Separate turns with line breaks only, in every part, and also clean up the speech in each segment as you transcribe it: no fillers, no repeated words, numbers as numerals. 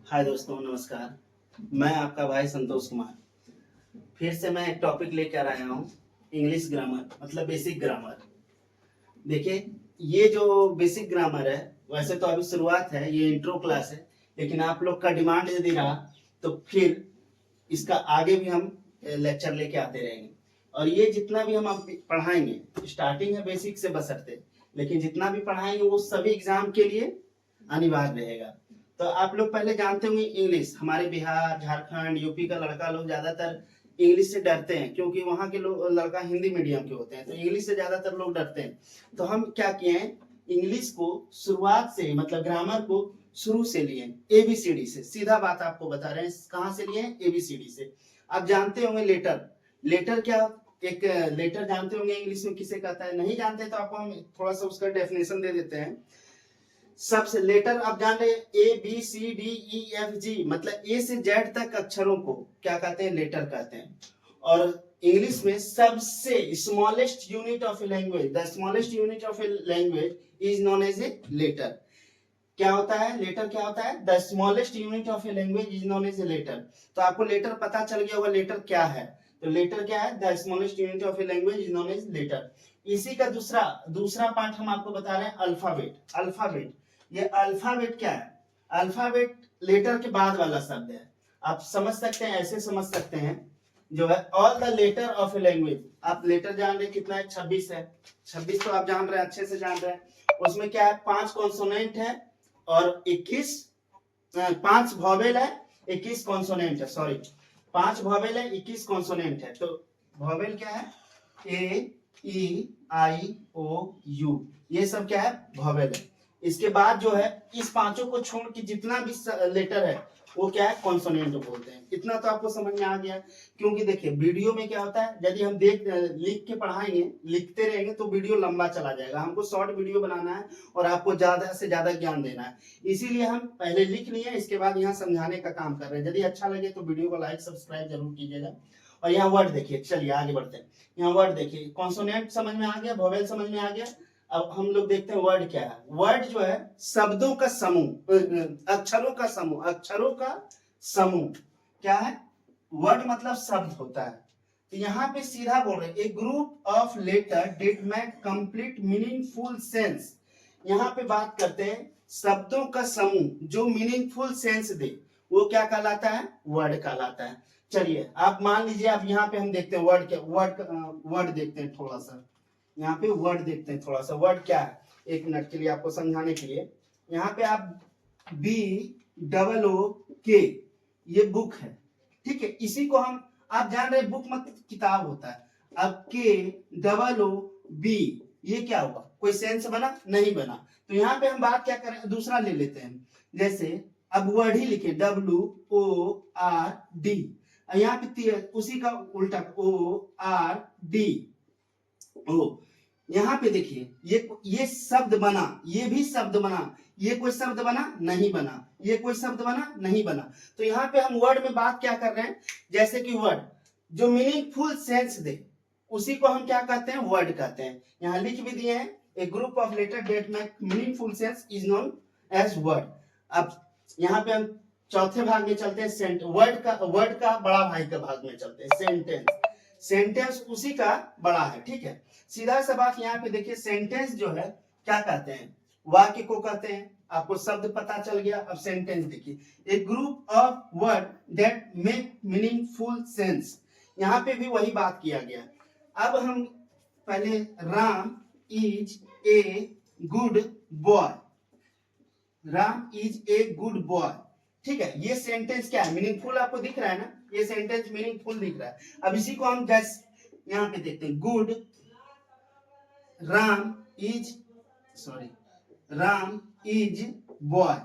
हाय दोस्तों, नमस्कार। मैं आपका भाई संतोष कुमार। फिर से मैं एक टॉपिक लेकर आया हूँ, इंग्लिश ग्रामर मतलब बेसिक ग्रामर। देखिए, ये जो बेसिक ग्रामर है, वैसे तो अभी शुरुआत है, ये इंट्रो क्लास है, लेकिन आप लोग का डिमांड यदि रहा तो फिर इसका आगे भी हम लेक्चर लेके आते रहेंगे। और ये जितना भी हम अब पढ़ाएंगे, स्टार्टिंग है बेसिक से बशर्ते, लेकिन जितना भी पढ़ाएंगे वो सभी एग्जाम के लिए अनिवार्य रहेगा। तो आप लोग पहले जानते होंगे इंग्लिश, हमारे बिहार, झारखंड, यूपी का लड़का लोग ज्यादातर इंग्लिश से डरते हैं, क्योंकि वहाँ के लोग लड़का हिंदी मीडियम के होते हैं, तो इंग्लिश से ज्यादातर लोग डरते हैं। तो हम क्या किए हैं, इंग्लिश को शुरुआत से मतलब ग्रामर को शुरू से लिए, एबीसीडी से। सीधा बात आपको बता रहे हैं, कहाँ से लिए? एबीसीडी से। आप जानते होंगे लेटर। लेटर क्या, एक लेटर जानते होंगे इंग्लिश में किसे कहता है? नहीं जानते तो आपको हम थोड़ा सा उसका डेफिनेशन दे देते हैं। सबसे लेटर आप जान रहे हैं, A B C D E F G, मतलब ए से जेड तक अक्षरों को क्या कहते हैं? लेटर कहते हैं। और इंग्लिश में सबसे smallest unit of a language, the smallest unit of a language is known as a letter. क्या होता है लेटर? क्या होता है? The smallest unit of a language is known as a letter. तो आपको लेटर पता चल गया होगा, लेटर क्या है। तो लेटर क्या है? The smallest unit of a language is known as letter. इसी का दूसरा पार्ट हम आपको बता रहे हैं, अल्फाबेट। अल्फाबेट, ये अल्फाबेट क्या है? अल्फाबेट लेटर के बाद वाला शब्द है। आप समझ सकते हैं, ऐसे समझ सकते हैं, जो है all the letter of a language. आप लेटर जान रहे कितना है? 26 है। 26 तो आप जान रहे हैं, अच्छे से जान रहे हैं। उसमें क्या है? 5 कॉन्सोनेंट है और 21 5 वॉवेल है, 21 कॉन्सोनेंट है। सॉरी, 5 वॉवेल है, 21 कॉन्सोनेंट है। तो वॉवेल क्या है? ए ई आई ओ यू, ये सब क्या है? वॉवेल है। इसके बाद जो है, इस पांचों को छोड़ के जितना भी लेटर है वो क्या है? कॉन्सोनेंट बोलते हैं। इतना तो आपको समझ में आ गया। क्योंकि देखिए, वीडियो में क्या होता है, यदि हम लिख के पढ़ाएंगे, लिखते रहेंगे तो वीडियो लंबा चला जाएगा। हमको शॉर्ट वीडियो बनाना है और आपको ज्यादा से ज्यादा ज्ञान देना है। इसीलिए हम पहले लिख लिए, इसके बाद यहाँ समझाने का काम कर रहे हैं। यदि अच्छा लगे तो वीडियो को लाइक सब्सक्राइब जरूर कीजिएगा। और यहाँ वर्ड देखिए, चलिए आगे बढ़ते हैं। यहाँ वर्ड देखिए, कॉन्सोनेंट समझ में आ गया, वोवेल समझ में आ गया। अब हम लोग देखते हैं वर्ड क्या है। वर्ड जो है शब्दों का समूह, अक्षरों का समूह, अक्षरों का समूह क्या है? वर्ड मतलब शब्द होता है। तो यहाँ पे सीधा बोल रहे हैं, a group of letter that make complete meaningful sense. यहाँ पे बात करते हैं शब्दों का समूह जो मीनिंगफुल सेंस दे, वो क्या कहलाता है? वर्ड कहलाता है। चलिए, आप मान लीजिए, आप यहाँ पे हम देखते हैं वर्ड क्या, वर्ड देखते हैं थोड़ा सा। यहाँ पे वर्ड देखते हैं थोड़ा सा। वर्ड क्या है, एक मिनट के लिए आपको समझाने के लिए। यहाँ पे आप BOOK, ये बुक है, ठीक है। इसी को हम, आप जान रहे बुक मतलब किताब होता है। अब KOOB, ये क्या हुआ? कोई सेंस बना? नहीं बना। तो यहाँ पे हम बात क्या करें, दूसरा ले लेते हैं। जैसे अब वर्ड ही लिखे, WORD, यहाँ पे उसी का उल्टा ORD। यहाँ पे देखिए, ये शब्द बना, ये भी शब्द बना। ये कोई शब्द बना? नहीं बना। ये कोई शब्द बना? नहीं बना। तो यहाँ पे हम वर्ड में बात क्या कर रहे हैं, जैसे कि वर्ड जो मीनिंगफुल सेंस दे, उसी को हम क्या कहते हैं? वर्ड कहते हैं। यहाँ लिख भी दिए हैं, a group of letter that make meaningful sense is known as word. अब यहाँ पे हम चौथे भाग में चलते हैं, वर्ड का बड़ा भाई का भाग में चलते हैं, सेंटेंस। सेंटेंस उसी का बड़ा है, ठीक है। सीधा सा बात यहाँ पे देखिए, सेंटेंस जो है क्या कहते हैं? वाक्य को कहते हैं। आपको शब्द पता चल गया। अब सेंटेंस देखिए, a group of word that make meaningful sense. यहाँ पे भी वही बात किया गया। अब हम पहले, Ram is a good boy. Ram is a good boy, ठीक है। ये सेंटेंस क्या है? मीनिंगफुल आपको दिख रहा है ना? ये सेंटेंस मीनिंगफुल दिख रहा है। अब इसी को हम जैसे यहाँ पे देखते हैं, गुड राम इज बॉय।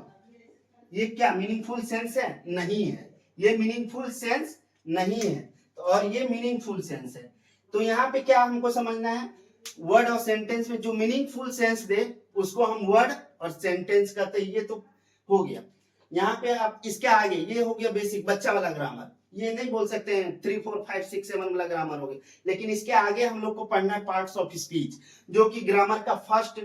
ये क्या मीनिंगफुल सेंस है? नहीं है। ये मीनिंगफुल सेंस नहीं है, और ये मीनिंगफुल सेंस है। तो यहाँ पे क्या हमको समझना है, वर्ड और सेंटेंस में जो मीनिंगफुल सेंस दे उसको हम वर्ड और सेंटेंस कहते हैं। ये तो हो गया। यहाँ पे आप इसके आगे, ये हो गया बेसिक बच्चा वाला ग्रामर। ये नहीं बोल सकते हैं 3 4 5 6 7 वाला ग्रामर हो गया। लेकिन इसके आगे हम लोग को पढ़ना है पार्ट्स ऑफ स्पीच, जो कि ग्रामर का फर्स्ट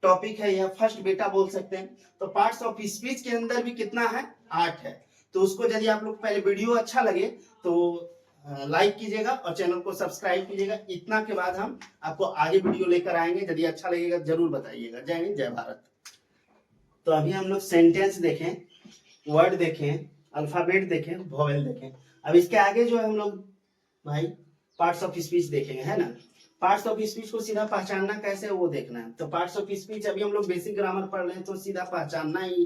टॉपिक है या फर्स्ट बेटा बोल सकते हैं। तो पार्ट्स ऑफ स्पीच के अंदर भी कितना है, 8 है। तो उसको यदि आप लोग पहले वीडियो अच्छा लगे तो लाइक कीजिएगा और चैनल को सब्सक्राइब कीजिएगा। इतना के बाद हम आपको आगे वीडियो लेकर आएंगे, यदि अच्छा लगेगा जरूर बताइएगा। जय हिंद, जय भारत। तो अभी हम लोग सेंटेंस देखें, वर्ड देखें, अल्फाबेट देखें, वोवेल देखें। अब इसके आगे जो है हम लोग भाई पार्ट्स ऑफ स्पीच देखेंगे, है ना। पार्ट्स ऑफ स्पीच को सीधा पहचानना कैसे है वो देखना है। तो पार्ट्स ऑफ स्पीच अभी हम लोग बेसिक ग्रामर पढ़ रहे हैं, तो सीधा पहचानना ही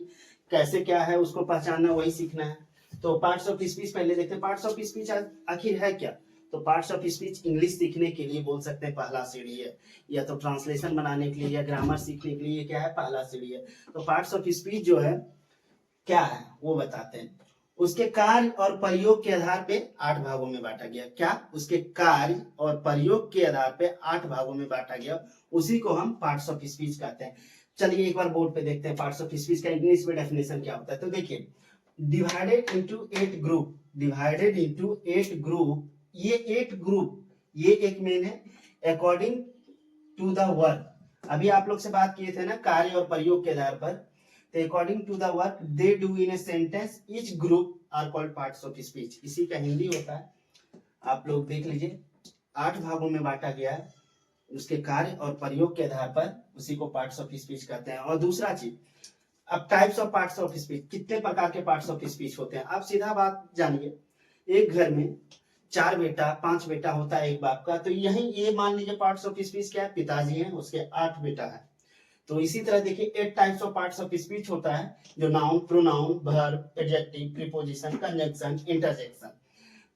कैसे क्या है, उसको पहचानना वही सीखना है। तो पार्ट्स ऑफ स्पीच पहले देखते हैं। पार्ट्स ऑफ स्पीच आखिर है क्या। तो पार्ट्स ऑफ स्पीच इंग्लिश सीखने के लिए बोल सकते हैं पहला सीढ़ी है, या तो ट्रांसलेशन बनाने के लिए या ग्रामर सीखने के लिए क्या है, पहला सीढ़ी है। तो पार्ट्स ऑफ स्पीच जो है क्या है वो बताते हैं। उसके कार्य और प्रयोग के आधार पे 8 भागों में बांटा गया। क्या, उसके कार्य और प्रयोग के आधार पे 8 भागों में बांटा गया, उसी को हम पार्ट्स ऑफ स्पीच कहते हैं। चलिए एक बार बोर्ड पे देखते हैं पार्ट्स ऑफ स्पीच का इंग्लिश में डेफिनेशन क्या होता है। तो देखिए, divided into 8 group, divided into 8 group. ये 8 ग्रुप, ये एक मेन है, अकॉर्डिंग टू द वर्क। अभी आप लोग से बात किए थे ना कार्य और प्रयोग के आधार पर। According to the work they do in a sentence, each group are called parts of speech. इसी का हिंदी होता है, आप लोग देख लीजिए, 8 भागों में बांटा गया है, उसके कार्य और प्रयोग के आधार पर उसी को पार्ट्स ऑफ स्पीच कहते हैं। और दूसरा चीज, अब types of parts of speech, कितने प्रकार के पार्ट्स ऑफ स्पीच होते हैं। आप सीधा बात जानिए, एक घर में 4 बेटा 5 बेटा होता है एक बाप का, तो यही ये मान लीजिए पार्ट्स ऑफ स्पीच क्या है, पिताजी हैं, उसके 8 बेटा है। तो इसी तरह देखिए 8 types of parts of speech होता है, जो noun, pronoun, verb, adjective, preposition, conjunction, interjection.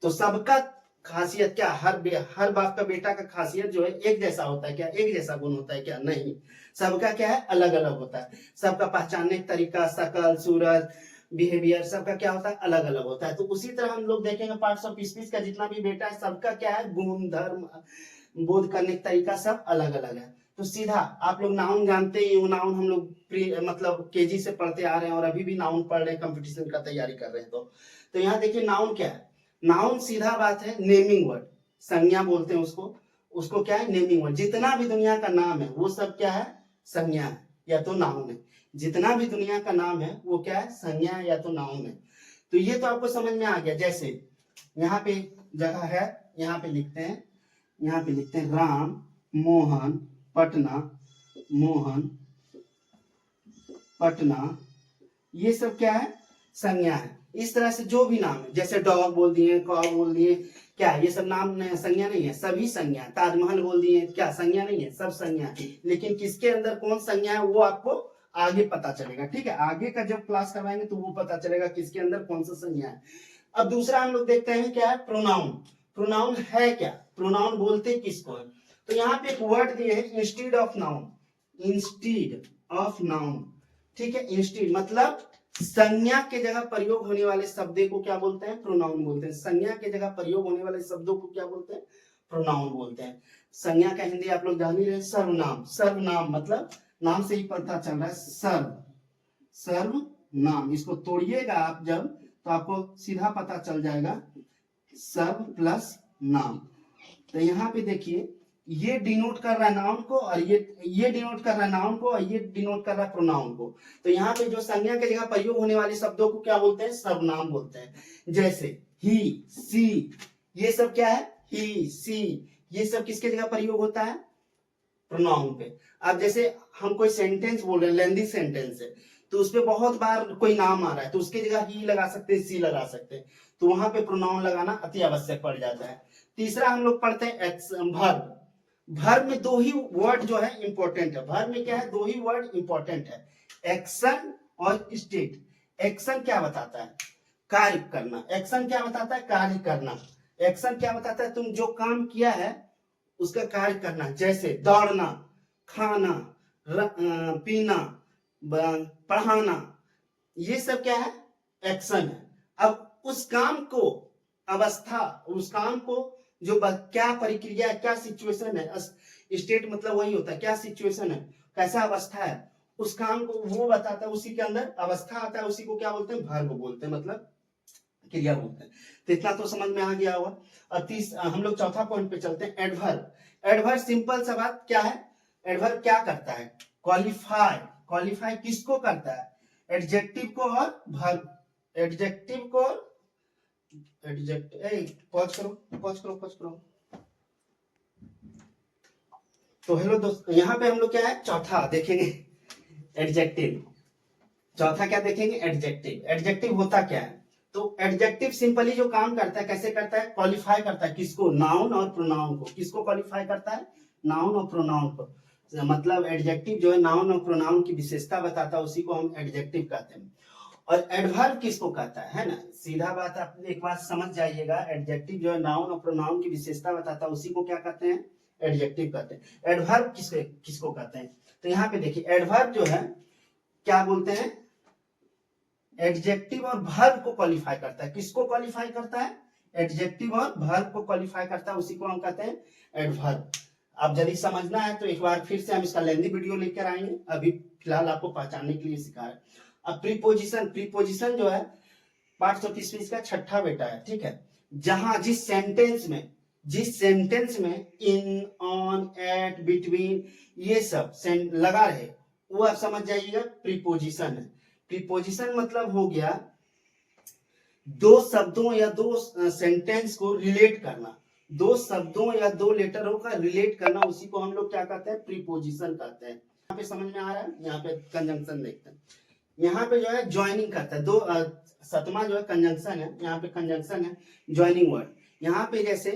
तो सबका खासियत क्या, हर बाप का बेटा का खासियत जो है एक जैसा होता है क्या, एक जैसा गुण होता है क्या, नहीं। सबका क्या है, अलग अलग होता है। सबका पहचानने का तरीका, शकल, सूरत, बिहेवियर, सबका क्या होता है, अलग अलग होता है। तो उसी तरह हम लोग देखेंगे पार्ट्स ऑफ स्पीच का जितना भी बेटा है, सबका क्या है, गुण, धर्म, बोध करने का तरीका सब अलग अलग है। तो सीधा आप लोग नाउन जानते ही हो, नाउन हम लोग मतलब केजी से पढ़ते आ रहे हैं और अभी भी नाउन पढ़ रहे हैं, कंपटीशन का तैयारी कर रहे हैं। तो यहाँ देखिए नाउन क्या है। नाउन सीधा बात है नेमिंग वर्ड, संज्ञा बोलते हैं उसको। उसको क्या है, नेमिंग वर्ड। जितना भी दुनिया का नाम है वो सब क्या है, संज्ञा है या तो नाउन है। जितना भी दुनिया का नाम है वो क्या है, संज्ञा है या तो नाउन है। तो ये तो आपको समझ में आ गया। जैसे यहाँ पे जगह है, यहाँ पे लिखते हैं, यहाँ पे लिखते हैं राम, मोहन, पटना, मोहन, पटना, ये सब क्या है, संज्ञा है। इस तरह से जो भी नाम है, जैसे डॉग बोल दिए, कॉ बोल दिए, क्या ये सब नाम संज्ञा नहीं है, सभी संज्ञा। ताजमहल बोल दिए, क्या संज्ञा नहीं है, सब संज्ञा है। लेकिन किसके अंदर कौन संज्ञा है वो आपको आगे पता चलेगा, ठीक है। आगे का जब क्लास करवाएंगे तो वो पता चलेगा किसके अंदर कौन सा संज्ञा है। अब दूसरा हम लोग देखते हैं क्या है, प्रोनाउन। प्रोनाउन है क्या, प्रोनाउन बोलते किसको है। तो यहाँ पे एक वर्ड दिए है, instead of noun, instead of noun, ठीक है। इंस्टीड मतलब संज्ञा के जगह प्रयोग होने वाले शब्द को क्या बोलते हैं, प्रोनाउन बोलते हैं। संज्ञा के जगह प्रयोग होने वाले शब्दों को क्या बोलते हैं, प्रोनाउन बोलते हैं। संज्ञा का हिंदी आप लोग जान ही रहे, सर्वनाम। सर्वनाम मतलब नाम से ही पता चल रहा है, सर्व, सर्वनाम। इसको तोड़िएगा आप जब, तो आपको सीधा पता चल जाएगा, सर्व प्लस नाम। तो यहाँ पे देखिए, ये डिनोट कर रहा है नाउन को, और ये डिनोट कर रहा है नाउन को, और ये डिनोट कर रहा है प्रोनाउन को। तो यहाँ पे जो संज्ञा के जगह प्रयोग होने वाले शब्दों को क्या बोलते हैं, सर्वनाम बोलते हैं। जैसे ही, सी, ये सब क्या है, ही, सी, ये सब किसके जगह प्रयोग होता है, प्रोनाउन पे। अब जैसे हम कोई सेंटेंस बोल रहे हैं, लेंदी सेंटेंस है, तो उसपे बहुत बार कोई नाम आ रहा है, तो उसके जगह ही लगा सकते हैं, सी लगा सकते हैं। तो वहां पे प्रोनाउन लगाना अति आवश्यक पड़ जाता है। तीसरा हम लोग पढ़ते हैं वर्ब। वर्ब में 2 ही वर्ड जो है इंपॉर्टेंट है। वर्ब में क्या है, 2 ही वर्ड इंपॉर्टेंट है, एक्शन और स्टेट। एक्शन क्या बताता है, कार्य करना। एक्शन क्या बताता है, कार्य करना। एक्शन क्या बताता है, तुम जो काम किया है उसका कार्य करना। जैसे दौड़ना, खाना, पीना, पढ़ाना, ये सब क्या है, एक्शन है। अब उस काम को, अवस्था, उस काम को जो क्या प्रक्रिया है, क्या सिचुएशन है, स्टेट मतलब वही होता है, क्या सिचुएशन है, कैसा अवस्था है, उस काम को वो बताता है। उसी के अंदर अवस्था आता है, उसी को क्या बोलते हैं, वर्ब बोलते हैं, मतलब क्रिया बोलते हैं। तो इतना तो समझ में आ गया होगा। और हम लोग चौथा पॉइंट पे चलते हैं, एडवर्ब। एडवर्ब सिंपल सा बात क्या है, एडवर्ब क्या करता है, क्वालिफाई, क्वालिफाई किसको करता है? एडजेक्टिव को और वर्ब, एडजेक्टिव को, पॉज करो पॉज करो पॉज करो। तो हेलो दोस्त, यहाँ पे हम लोग क्या है, चौथा देखेंगे एडजेक्टिव। चौथा क्या देखेंगे? एडजेक्टिव। एडजेक्टिव होता क्या है? तो एडजेक्टिव सिंपली जो काम करता है, कैसे करता है? क्वालिफाई करता है किसको? नाउन और प्रोनाउन को। किसको क्वालिफाई करता है? नाउन और प्रोनाउन को। मतलब एडजेक्टिव जो है नाउन और प्रोनाउन की विशेषता बताता है, उसी को हम एडजेक्टिव कहते हैं। और एडवर्ब किसको कहता है ना? सीधा बात, आप एक बात समझ जाइएगा, एडजेक्टिव जो है नाउन और प्रोनाउन की विशेषता बताता है, उसी को क्या कहते हैं? एडजेक्टिव कहते हैं। एडवर्ब किसको कहते हैं? तो यहाँ पे देखिए, एडवर्ब जो है क्या बोलते हैं? एडजेक्टिव और वर्ब को क्वालिफाई करता है। किसको क्वालिफाई करता है? एडजेक्टिव और वर्ब को क्वालिफाई करता है, उसी को हम कहते हैं एडवर्ब। अब यदि समझना है तो एक बार फिर से हम इसका लेंदी वीडियो लेकर आएंगे, अभी फिलहाल आपको पहचानने के लिए सिखा रहे हैं। अब प्रीपोजिशन, प्रीपोजिशन जो है पाठ 130 का छठा बेटा है, ठीक है। जहां जिस सेंटेंस में इन, ऑन, एट, बिटवीन ये सब लगा रहे, वो आप समझ जाइएगा प्रीपोजिशन है। प्रीपोजिशन मतलब हो गया दो शब्दों या दो सेंटेंस को रिलेट करना, दो शब्दों या दो लेटरों का रिलेट करना, उसी को हम लोग क्या कहते हैं? प्रीपोजिशन कहते हैं। यहाँ पे समझ में आ रहा है? यहाँ पे कंजंक्शन देखते हैं। यहाँ पे जो है ज्वाइनिंग करता है, दो सतमा जो है कंजंक्शन है, यहाँ पे कंजंक्शन है, ज्वाइनिंग वर्ड। यहाँ पे जैसे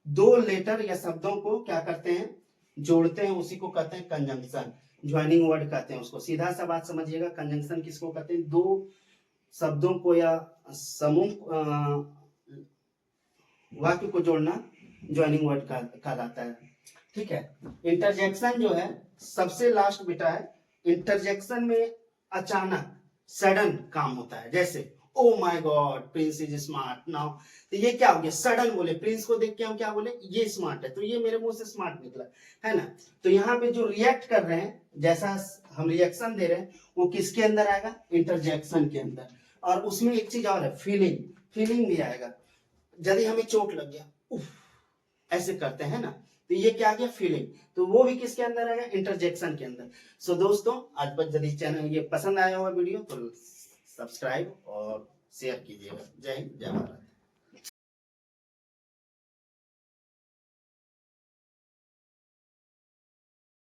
दो लेटर या शब्दों को क्या करते हैं? जोड़ते हैं, उसी को कहते हैं कंजंक्शन, ज्वाइनिंग वर्ड कहते हैं उसको। सीधा सा बात समझिएगा, कंजंक्शन किसको कहते हैं? दो शब्दों को या समूह वाक्य को जोड़ना ज्वाइनिंग वर्ड कहलाता है, ठीक है। इंटरजेक्शन जो है सबसे लास्ट बेटा है। इंटरजेक्शन में अचानक सडन काम होता है, जैसे oh my God Prince is smart now. तो ये क्या हो गया? सडन बोले, प्रिंस को देख के हम क्या बोले? ये स्मार्ट है, तो ये मेरे मुंह से स्मार्ट निकला, है ना। तो यहाँ पे जो रिएक्ट कर रहे हैं, जैसा हम रिएक्शन दे रहे हैं, वो किसके अंदर आएगा? इंटरजेक्शन के अंदर। और उसमें एक चीज और है, फीलिंग, फीलिंग भी आएगा। यदि हमें चोट लग गया, उफ, ऐसे करते हैं ना, तो ये क्या आ गया? फीलिंग। तो वो भी किसके अंदर आएगा? इंटरजेक्शन के अंदर। सो दोस्तों, आज बस यदि चैनल ये पसंद आया हुआ वीडियो तो सब्सक्राइब और शेयर कीजिएगा। जय हिंद, जय भारत।